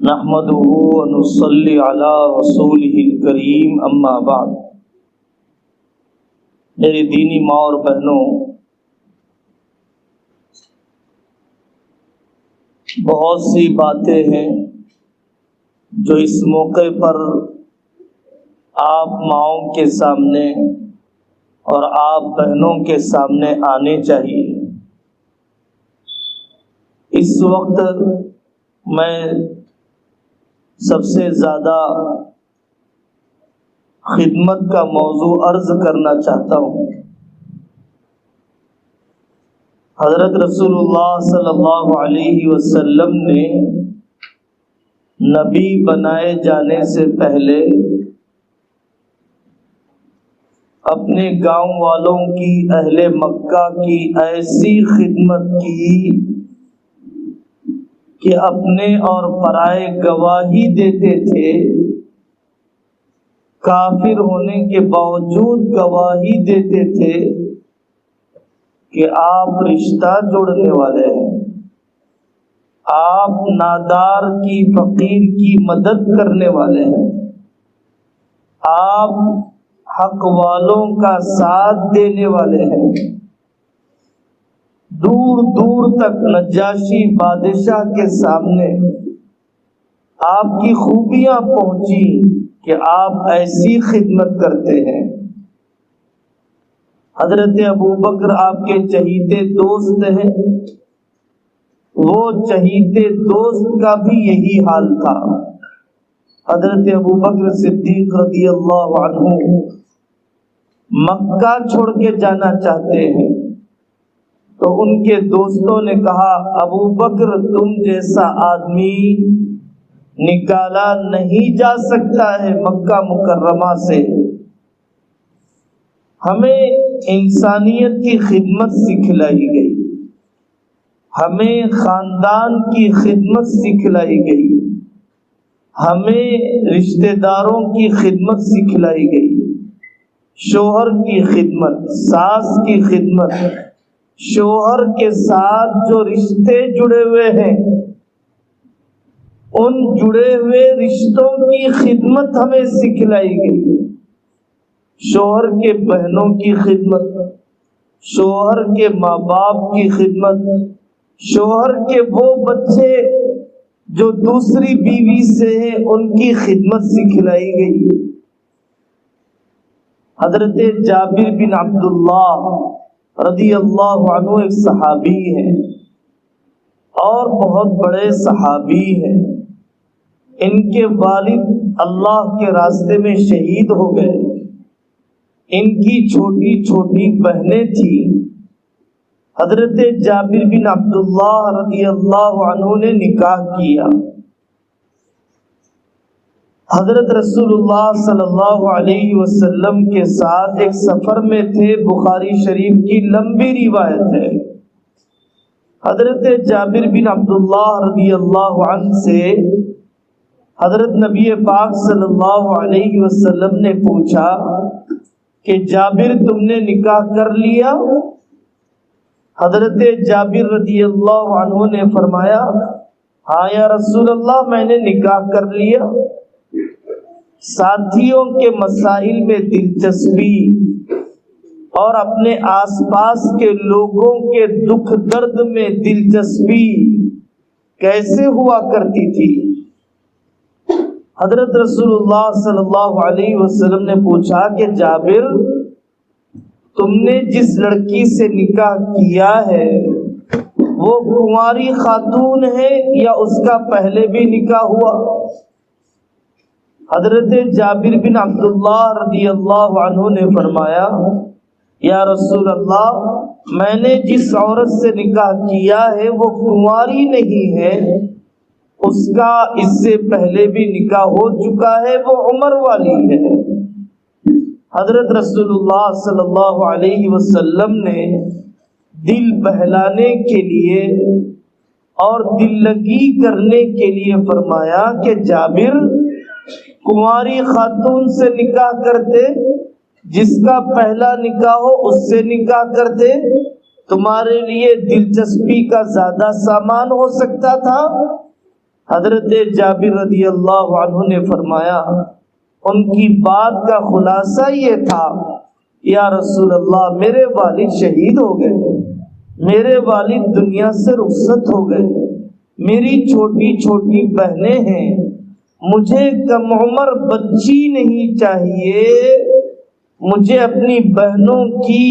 نحمده ونصلي على رسوله الكريم اما بعد۔ میری دینی ماں اور بہنوں، بہت سی باتیں ہیں جو اس موقع پر آپ ماؤں کے سامنے اور آپ بہنوں کے سامنے آنے چاہیے۔ اس وقت میں سب سے زیادہ خدمت کا موضوع عرض کرنا چاہتا ہوں۔ حضرت رسول اللہ صلی اللہ علیہ وسلم نے نبی بنائے جانے سے پہلے اپنے گاؤں والوں کی، اہل مکہ کی ایسی خدمت کی کہ اپنے اور پرائے گواہی دیتے تھے، کافر ہونے کے باوجود گواہی دیتے تھے کہ آپ رشتہ جوڑنے والے ہیں، آپ نادار کی، فقیر کی مدد کرنے والے ہیں، آپ حق والوں کا ساتھ دینے والے ہیں۔ دور دور تک نجاشی بادشاہ کے سامنے آپ کی خوبیاں پہنچی کہ آپ ایسی خدمت کرتے ہیں۔ حضرت ابوبکر آپ کے چہیتے دوست ہیں، وہ چہیتے دوست کا بھی یہی حال تھا۔ حضرت ابوبکر صدیق رضی اللہ عنہ مکہ چھوڑ کے جانا چاہتے ہیں تو ان کے دوستوں نے کہا، ابوبکر تم جیسا آدمی نکالا نہیں جا سکتا ہے مکہ مکرمہ سے، ہمیں انسانیت کی خدمت سکھلائی گئی، ہمیں خاندان کی خدمت سکھلائی گئی، ہمیں رشتہ داروں کی خدمت سکھلائی گئی، شوہر کی خدمت، ساس کی خدمت، شوہر کے ساتھ جو رشتے جڑے ہوئے ہیں ان جڑے ہوئے رشتوں کی خدمت ہمیں سکھلائی گئی، شوہر کے بہنوں کی خدمت، شوہر کے ماں باپ کی خدمت، شوہر کے وہ بچے جو دوسری بیوی سے ہیں ان کی خدمت سکھلائی گئی۔ حضرت جابر بن عبداللہ رضی اللہ عنہ ایک صحابی ہیں اور بہت بڑے صحابی ہیں، ان کے والد اللہ کے راستے میں شہید ہو گئے، ان کی چھوٹی چھوٹی بہنیں تھیں۔ حضرت جابر بن عبداللہ رضی اللہ عنہ نے نکاح کیا۔ حضرت رسول اللہ صلی اللہ علیہ وسلم کے ساتھ ایک سفر میں تھے، بخاری شریف کی لمبی روایت ہے۔ حضرت جابر بن عبداللہ رضی اللہ عنہ سے حضرت نبی پاک صلی اللہ علیہ وسلم نے پوچھا کہ جابر تم نے نکاح کر لیا؟ حضرت جابر رضی اللہ عنہ نے فرمایا، ہاں یا رسول اللہ میں نے نکاح کر لیا۔ ساتھیوں کے مسائل میں دلچسپی اور اپنے آس پاس کے لوگوں کے دکھ درد میں دلچسپی کیسے ہوا کرتی تھی؟ حضرت رسول اللہ صلی اللہ علیہ وسلم نے پوچھا کہ جابر تم نے جس لڑکی سے نکاح کیا ہے وہ کنواری خاتون ہے یا اس کا پہلے بھی نکاح ہوا؟ حضرت جابر بن عبداللہ رضی اللہ عنہ نے فرمایا، یا رسول اللہ میں نے جس عورت سے نکاح کیا ہے وہ کنواری نہیں ہے، اس کا اس سے پہلے بھی نکاح ہو چکا ہے، وہ عمر والی ہے۔ حضرت رسول اللہ صلی اللہ علیہ وسلم نے دل بہلانے کے لیے اور دل لگی کرنے کے لیے فرمایا کہ جابر کنواری خاتون سے نکاح کرتے، جس کا پہلا نکاح ہو اس سے نکاح کرتے، تمہارے لیے دلچسپی کا زیادہ سامان ہو سکتا تھا۔ حضرت جابر رضی اللہ عنہ نے فرمایا، ان کی بات کا خلاصہ یہ تھا، یا رسول اللہ میرے والد شہید ہو گئے، میرے والد دنیا سے رخصت ہو گئے، میری چھوٹی چھوٹی بہنیں ہیں، مجھے کم عمر بچی نہیں چاہیے، مجھے اپنی بہنوں کی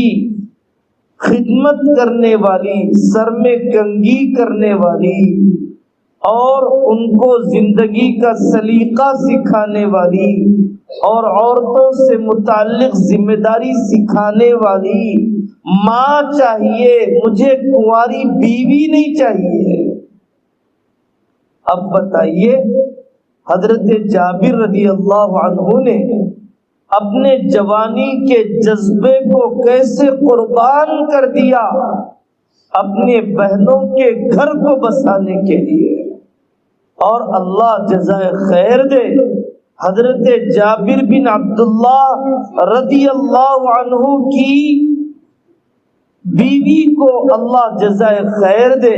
خدمت کرنے والی، سر میں کنگھی کرنے والی اور ان کو زندگی کا سلیقہ سکھانے والی اور عورتوں سے متعلق ذمہ داری سکھانے والی ماں چاہیے، مجھے کنواری بیوی نہیں چاہیے۔ اب بتائیے حضرت جابر رضی اللہ عنہ نے اپنے جوانی کے جذبے کو کیسے قربان کر دیا اپنے بہنوں کے گھر کو بسانے کے لیے۔ اور اللہ جزائے خیر دے، حضرت جابر بن عبداللہ رضی اللہ عنہ کی بیوی کو اللہ جزائے خیر دے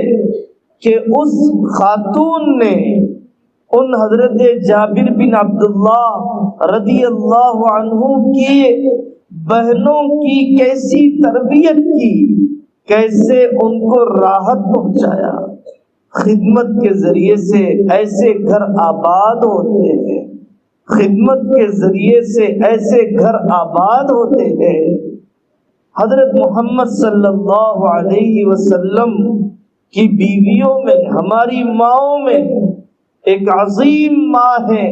کہ اس خاتون نے ان حضرت جابر بن عبداللہ رضی اللہ عنہ کی بہنوں کی کیسی تربیت کی، کیسے ان کو راحت پہنچایا۔ خدمت کے ذریعے سے ایسے گھر آباد ہوتے ہیں، خدمت کے ذریعے سے ایسے گھر آباد ہوتے ہیں۔ حضرت محمد صلی اللہ علیہ وسلم کی بیویوں میں، ہماری ماؤں میں ایک عظیم ماں ہے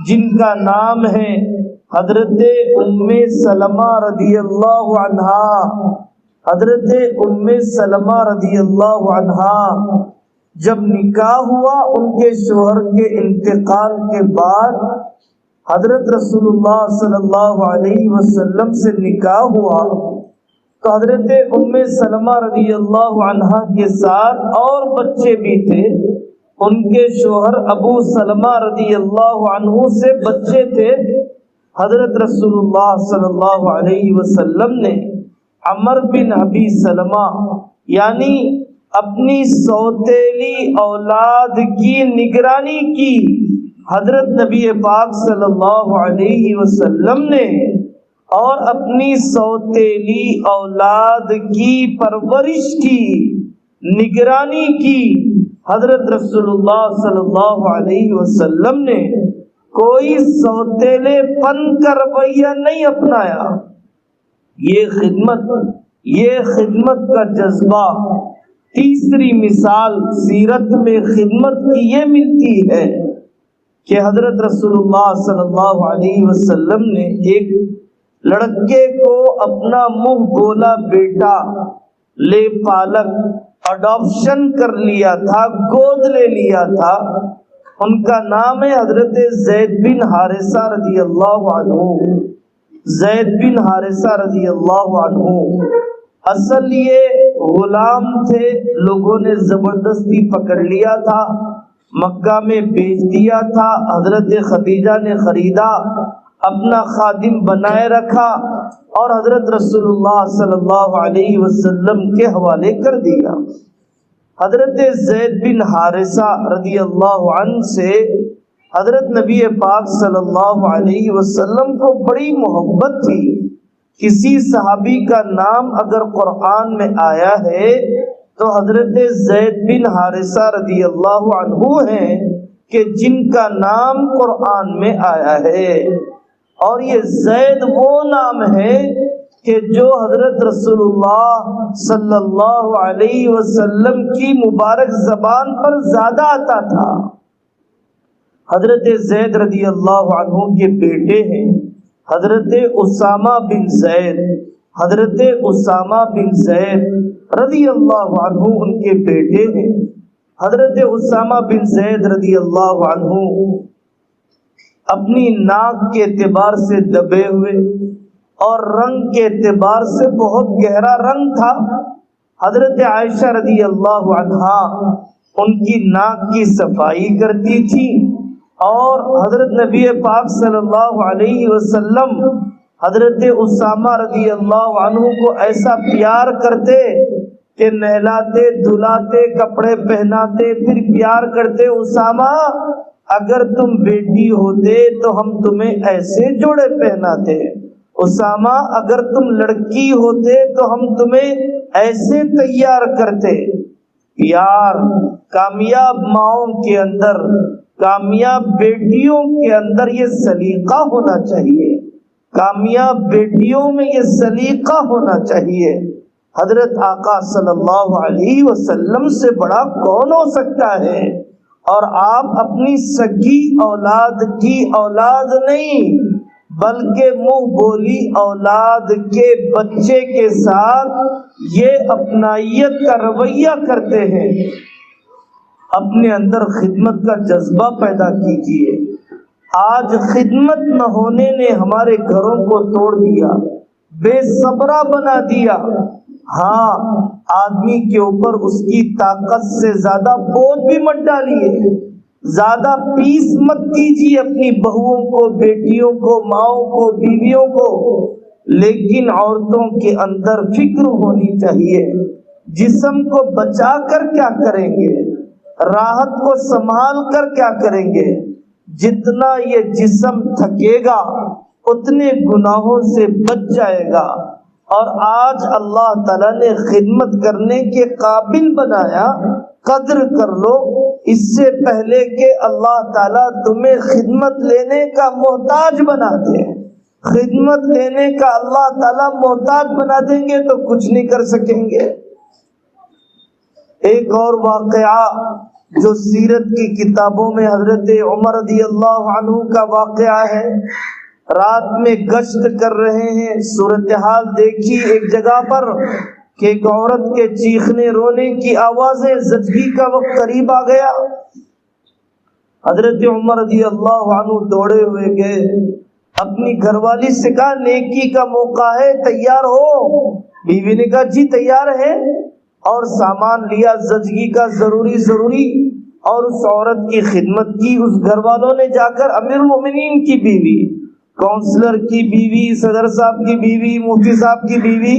جن کا نام ہے حضرت ام سلمہ رضی اللہ عنہا۔ حضرت ام سلمہ رضی اللہ عنہا جب نکاح ہوا ان کے شوہر کے انتقال کے بعد، حضرت رسول اللہ صلی اللہ علیہ وسلم سے نکاح ہوا تو حضرت ام سلمہ رضی اللہ عنہا کے ساتھ اور بچے بھی تھے، ان کے شوہر ابو سلمہ رضی اللہ عنہ سے بچے تھے۔ حضرت رسول اللہ صلی اللہ علیہ وسلم نے عمر بن ابی سلمہ یعنی اپنی سوتیلی اولاد کی نگرانی کی۔ حضرت نبی پاک صلی اللہ علیہ وسلم نے اور اپنی سوتیلی اولاد کی پرورش کی، نگرانی کی۔ حضرت رسول اللہ صلی اللہ علیہ وسلم نے کوئی سوتیلے پن کا رویہ نہیں اپنایا۔ یہ خدمت کا جذبہ، تیسری مثال سیرت میں خدمت کی یہ ملتی ہے کہ حضرت رسول اللہ صلی اللہ علیہ وسلم نے ایک لڑکے کو اپنا منہ بولا بیٹا لے پالک اڈاپشن کر لیا تھا، گود لے لیا تھا۔ ان کا نام ہے حضرت زید بن حارثہ رضی اللہ عنہ۔ زید بن حارثہ رضی اللہ عنہ اصل یہ غلام تھے، لوگوں نے زبردستی پکڑ لیا تھا، مکہ میں بیچ دیا تھا، حضرت خدیجہ نے خریدا، اپنا خادم بنائے رکھا اور حضرت رسول اللہ صلی اللہ علیہ وسلم کے حوالے کر دیا۔ حضرت زید بن حارثہ رضی اللہ عنہ سے حضرت نبی پاک صلی اللہ علیہ وسلم کو بڑی محبت تھی۔ کسی صحابی کا نام اگر قرآن میں آیا ہے تو حضرت زید بن حارثہ رضی اللہ عنہ ہیں کہ جن کا نام قرآن میں آیا ہے، اور یہ زید وہ نام ہے کہ جو حضرت رسول اللہ صلی اللہ علیہ وسلم کی مبارک زبان پر زیادہ آتا تھا۔ حضرت زید رضی اللہ عنہ کے بیٹے ہیں حضرت اسامہ بن زید۔ حضرت اسامہ بن زید رضی اللہ عنہ ان کے بیٹے ہیں۔ حضرت اسامہ بن زید رضی اللہ عنہ اپنی ناک کے اعتبار سے دبے ہوئے اور رنگ کے اعتبار سے بہت گہرا رنگ تھا۔ حضرت عائشہ رضی اللہ عنہا ان کی ناک کی صفائی کرتی تھی، اور حضرت نبی پاک صلی اللہ علیہ وسلم حضرت اسامہ رضی اللہ عنہ کو ایسا پیار کرتے کہ نہلاتے دھلاتے کپڑے پہناتے پھر پیار کرتے، اسامہ اگر تم بیٹی ہوتے تو ہم تمہیں ایسے جوڑے پہناتے، اسامہ اگر تم لڑکی ہوتے تو ہم تمہیں ایسے تیار کرتے۔ یار کامیاب ماؤں کے اندر، کامیاب بیٹیوں کے اندر یہ سلیقہ ہونا چاہیے، کامیاب بیٹیوں میں یہ سلیقہ ہونا چاہیے۔ حضرت آقا صلی اللہ علیہ وسلم سے بڑا کون ہو سکتا ہے؟ اور آپ اپنی سگی اولاد کی اولاد نہیں بلکہ منہ بولی اولاد کے بچے کے ساتھ یہ اپنائیت کا رویہ کرتے ہیں۔ اپنے اندر خدمت کا جذبہ پیدا کیجیے۔ آج خدمت نہ ہونے نے ہمارے گھروں کو توڑ دیا، بے صبرا بنا دیا۔ ہاں، آدمی کے اوپر اس کی طاقت سے زیادہ بوجھ بھی مت ڈالیے، زیادہ پیس مت کیجیے اپنی بہوؤں کو، بیٹیوں کو، ماؤں کو، بیویوں کو، لیکن عورتوں کے اندر فکر ہونی چاہیے، جسم کو بچا کر کیا کریں گے، راحت کو سنبھال کر کیا کریں گے۔ جتنا یہ جسم تھکے گا اتنے گناہوں سے بچ جائے گا۔ اور آج اللہ تعالیٰ نے خدمت کرنے کے قابل بنایا، قدر کر لو، اس سے پہلے کہ اللہ تعالیٰ تمہیں خدمت لینے کا محتاج بنا دے۔ خدمت لینے کا اللہ تعالیٰ محتاج بنا دیں گے تو کچھ نہیں کر سکیں گے۔ ایک اور واقعہ جو سیرت کی کتابوں میں حضرت عمر رضی اللہ عنہ کا واقعہ ہے۔ رات میں گشت کر رہے ہیں، صورتحال دیکھی ایک جگہ پر کہ ایک عورت کے چیخنے رونے کی آوازیں، زچگی کا وقت قریب آ گیا۔ حضرت عمر رضی اللہ عنہ دوڑے ہوئے گئے، اپنی گھر والی سے کہا نیکی کا موقع ہے، تیار ہو۔ بیوی نے کہا جی تیار ہے، اور سامان لیا زچگی کا ضروری، اور اس عورت کی خدمت کی۔ اس گھر والوں نے جا کر امیر المومنین کی بیوی، کونسلر کی بیوی، صدر صاحب کی بیوی، مفتی صاحب کی بیوی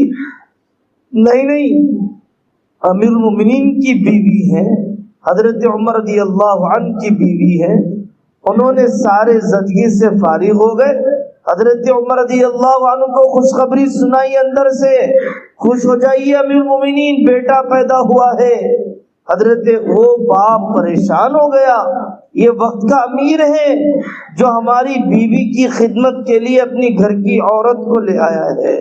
نہیں، امیر المومنین کی بیوی ہے، حضرت عمر رضی اللہ عنہ کی بیوی ہے۔ انہوں نے سارے زچگی سے فارغ ہو گئے۔ حضرت عمر رضی اللہ عنہ کو خوشخبری سنائی اندر سے، خوش ہو جائیے امیر المومنین، بیٹا پیدا ہوا ہے۔ حضرت وہ باپ پریشان ہو گیا، یہ وقت کا امیر ہے جو ہماری بیوی کی خدمت کے لیے اپنی گھر کی عورت کو لے آیا ہے۔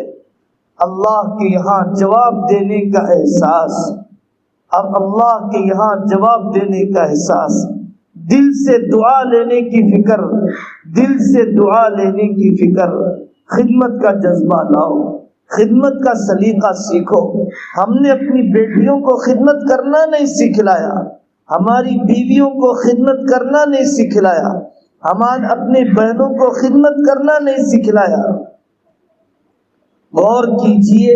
اللہ کے یہاں جواب دینے کا احساس، اب اللہ کے یہاں جواب دینے کا احساس، دل سے دعا لینے کی فکر، دل سے دعا لینے کی فکر، خدمت کا جذبہ لاؤ، خدمت کا سلیقہ سیکھو۔ ہم نے اپنی بیٹیوں کو خدمت کرنا نہیں سکھلایا، ہماری بیویوں کو خدمت کرنا نہیں سکھلایا، ہمارے اپنی بہنوں کو خدمت کرنا نہیں سکھلایا۔ غور کیجئے،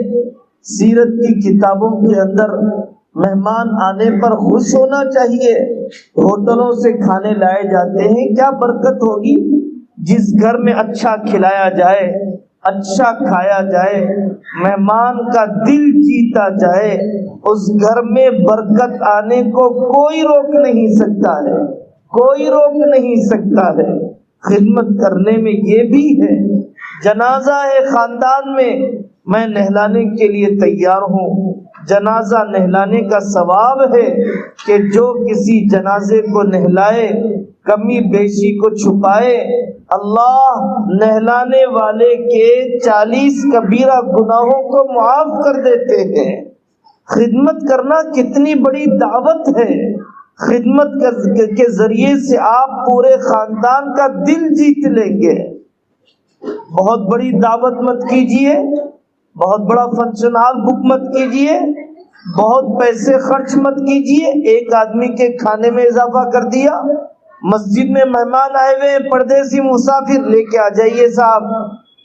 سیرت کی کتابوں کے اندر مہمان آنے پر خوش ہونا چاہیے۔ ہوٹلوں سے کھانے لائے جاتے ہیں، کیا برکت ہوگی جس گھر میں اچھا کھلایا جائے، اچھا کھایا جائے، مہمان کا دل جیتا جائے، اس گھر میں برکت آنے کو کوئی روک نہیں سکتا ہے، کوئی روک نہیں سکتا ہے۔ خدمت کرنے میں یہ بھی ہے، جنازہ ہے خاندان میں نہلانے کے لیے تیار ہوں۔ جنازہ نہلانے کا ثواب ہے کہ جو کسی جنازے کو نہلائے، کمی بیشی کو چھپائے، اللہ نہلانے والے کے 40 کبیرہ گناہوں کو معاف کر دیتے ہیں۔ خدمت کرنا کتنی بڑی دعوت ہے، خدمت کے ذریعے سے آپ پورے خاندان کا دل جیت لیں گے۔ بہت بڑی دعوت مت کیجیے، بہت بڑا فنکشن ہال بک مت کیجیے، بہت پیسے خرچ مت کیجیے۔ ایک آدمی کے کھانے میں اضافہ کر دیا، مسجد میں مہمان آئے ہوئے ہیں، پردیسی مسافر، لے کے آ جائیے صاحب۔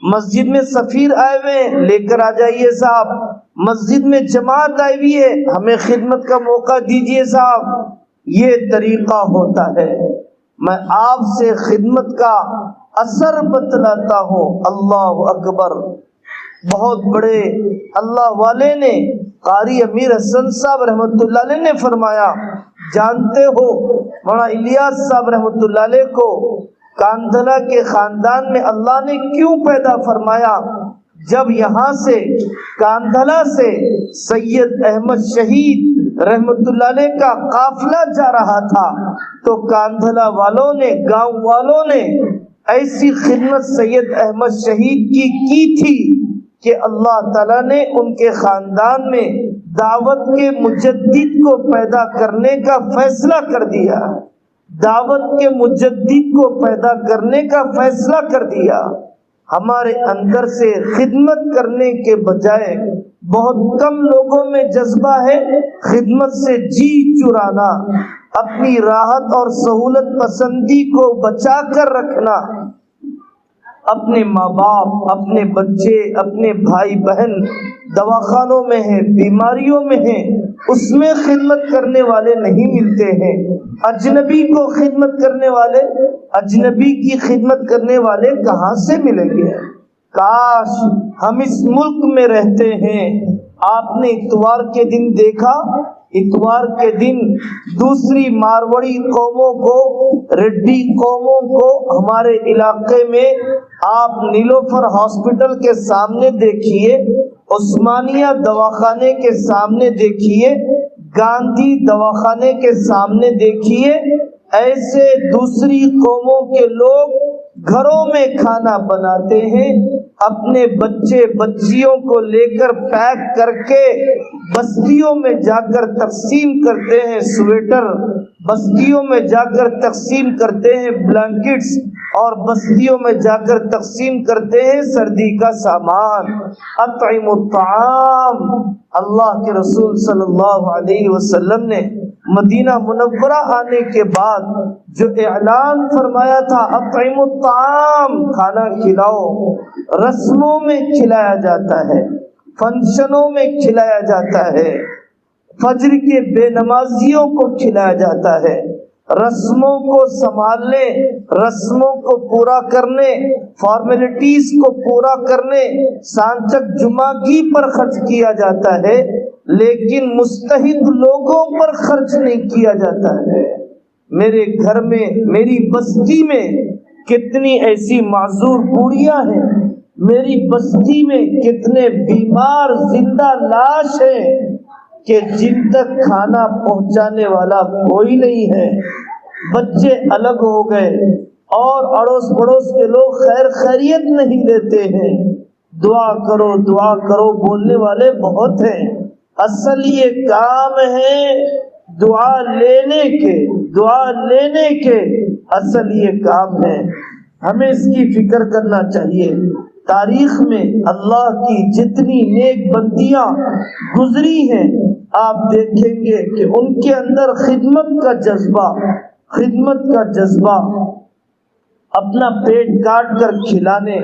مسجد میں سفیر آئے ہوئے ہیں، لے کر آ جائیے صاحب۔ مسجد میں جماعت آئی ہوئی ہے، ہمیں خدمت کا موقع دیجیے صاحب۔ یہ طریقہ ہوتا ہے۔ میں آپ سے خدمت کا اثر بتلاتا ہوں۔ اللہ اکبر، بہت بڑے اللہ والے نے قاری امیر حسن صاحب رحمۃ اللہ علیہ نے فرمایا، جانتے ہو مولانا الیاس صاحب رحمۃ اللہ علیہ کو کاندھلا کے خاندان میں اللہ نے کیوں پیدا فرمایا؟ جب یہاں سے کاندھلا سے سید احمد شہید رحمت اللہ علیہ کا قافلہ جا رہا تھا تو کاندھلا والوں نے، گاؤں والوں نے ایسی خدمت سید احمد شہید کی تھی کہ اللہ تعالیٰ نے ان کے خاندان میں دعوت کے مجدد کو پیدا کرنے کا فیصلہ کر دیا، دعوت کے مجدد کو پیدا کرنے کا فیصلہ کر دیا۔ ہمارے اندر سے خدمت کرنے کے بجائے بہت کم لوگوں میں جذبہ ہے خدمت سے جی چرانا، اپنی راحت اور سہولت پسندی کو بچا کر رکھنا۔ اپنے ماں باپ، اپنے بچے، اپنے بھائی بہن دواخانوں میں ہیں، بیماریوں میں ہیں، اس میں خدمت کرنے والے نہیں ملتے ہیں۔ اجنبی کو خدمت کرنے والے، اجنبی کی خدمت کرنے والے کہاں سے ملیں گے؟ کاش ہم اس ملک میں رہتے ہیں۔ آپ نے اتوار کے دن دیکھا، اتوار کے دن دوسری مارواڑی قوموں کو، ریڈی قوموں کو ہمارے علاقے میں آپ نیلوفر ہاسپٹل کے سامنے دیکھیے، عثمانیہ دواخانے کے سامنے دیکھیے، گاندھی دواخانے کے سامنے دیکھیے، ایسے دوسری قوموں کے لوگ گھروں میں کھانا بناتے ہیں، اپنے بچے بچیوں کو لے کر پیک کر کے بستیوں میں جا کر تقسیم کرتے ہیں، سویٹر بستیوں میں جا کر تقسیم کرتے ہیں، بلینکٹس اور بستیوں میں جا کر تقسیم کرتے ہیں سردی کا سامان۔ اطعم الطعام، اللہ کے رسول صلی اللہ علیہ وسلم نے مدینہ منورہ آنے کے بعد جو اعلان فرمایا تھا، اطعم الطعام، کھانا کھلاؤ، رسموں میں کھلایا جاتا ہے، فنکشنوں میں کھلایا جاتا ہے، فجر کے بے نمازیوں کو کھلایا جاتا ہے، رسموں کو سنبھالنے، رسموں کو پورا کرنے، فارمیلٹیز کو پورا کرنے سانچک جمعگی پر خرچ کیا جاتا ہے، لیکن مستحق لوگوں پر خرچ نہیں کیا جاتا ہے۔ میرے گھر میں، میری بستی میں کتنی ایسی معذور بوڑھیاں ہیں، میری بستی میں کتنے بیمار زندہ لاش ہیں کہ جن تک کھانا پہنچانے والا کوئی نہیں ہے۔ بچے الگ ہو گئے اور اڑوس پڑوس کے لوگ خیر خیریت نہیں دیتے ہیں، دعا کرو دعا کرو بولنے والے بہت ہیں، اصل یہ کام ہے دعا لینے کے، دعا لینے کے اصل یہ کام ہے۔ ہمیں اس کی فکر کرنا چاہیے۔ تاریخ میں اللہ کی جتنی نیک بندیاں گزری ہیں، آپ دیکھیں گے کہ ان کے اندر خدمت کا جذبہ، خدمت کا جذبہ، اپنا پیٹ کاٹ کر کھلانے،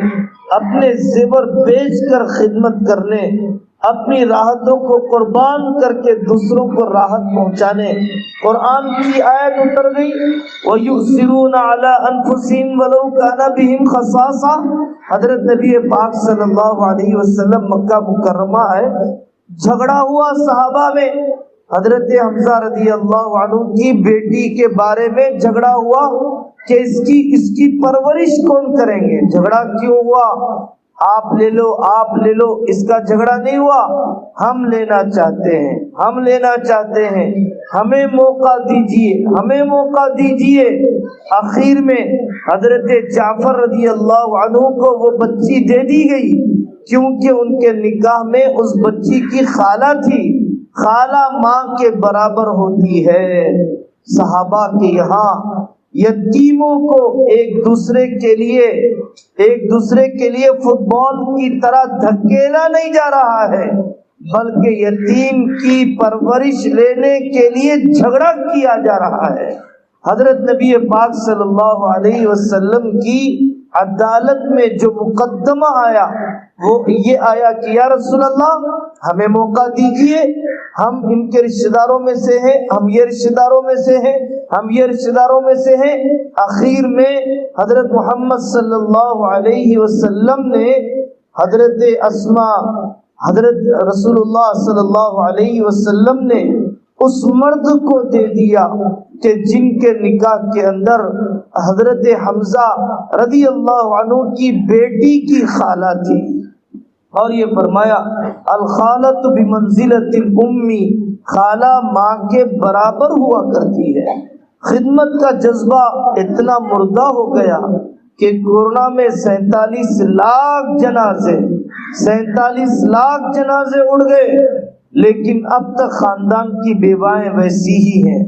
اپنے زیور بیچ کر خدمت کرنے، اپنی راحتوں کو قربان کر کے دوسروں کو راحت پہنچانے۔ قرآن کی آیت اتر گئی، وَيُؤْثِرُونَ عَلَىٰ أَنفُسِهِمْ وَلَوْ كَانَ بِهِمْ خَصَاصَةٌ۔ حضرت نبی پاک صلی اللہ علیہ وسلم مکہ مکرمہ ہے، جھگڑا ہوا صحابہ میں، حضرت حمزہ رضی اللہ عنہ کی بیٹی کے بارے میں جھگڑا ہوا کہ اس کی پرورش کون کریں گے۔ جھگڑا کیوں ہوا؟ آپ لے لو، آپ لے لو، اس کا جھگڑا نہیں ہوا، ہم لینا چاہتے ہیں، ہم لینا چاہتے ہیں، ہمیں موقع دیجیے، ہمیں موقع دیجیے۔ آخر میں حضرت جعفر رضی اللہ عنہ کو وہ بچی دے دی گئی، کیونکہ ان کے نکاح میں اس بچی کی خالہ تھی، خالہ ماں کے برابر ہوتی ہے۔ صحابہ کے یہاں یتیموں کو ایک دوسرے کے لیے فٹ بال کی طرح دھکیلا نہیں جا رہا ہے، بلکہ یتیم کی پرورش لینے کے لیے جھگڑا کیا جا رہا ہے۔ حضرت نبی پاک صلی اللہ علیہ وسلم کی عدالت میں جو مقدمہ آیا وہ یہ آیا کہ یا رسول اللہ ہمیں موقع دیجیے، ہم ان کے رشتہ داروں میں سے ہیں، ہم یہ رشتہ داروں میں سے ہیں، ہم یہ رشتہ داروں میں سے ہیں۔ آخر میں حضرت محمد صلی اللہ علیہ وسلم نے حضرت اسما حضرت رسول اللہ صلی اللہ علیہ وسلم نے اس مرد کو دے دیا کہ جن کے نکاح کے اندر حضرت حمزہ رضی اللہ عنہ کی بیٹی کی خالہ تھی، اور یہ فرمایا الخالۃ بمنزلۃ الام، خالہ ماں کے برابر ہوا کرتی ہے۔ خدمت کا جذبہ اتنا مردہ ہو گیا کہ کورونا میں 47 لاکھ جنازے اڑ گئے، لیکن اب تک خاندان کی بیوائیں ویسی ہی ہیں،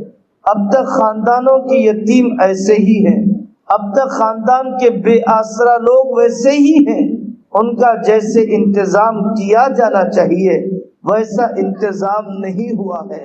اب تک خاندانوں کے یتیم ایسے ہی ہیں، اب تک خاندان کے بے آسرا لوگ ویسے ہی ہیں۔ ان کا جیسے انتظام کیا جانا چاہیے ویسا انتظام نہیں ہوا ہے۔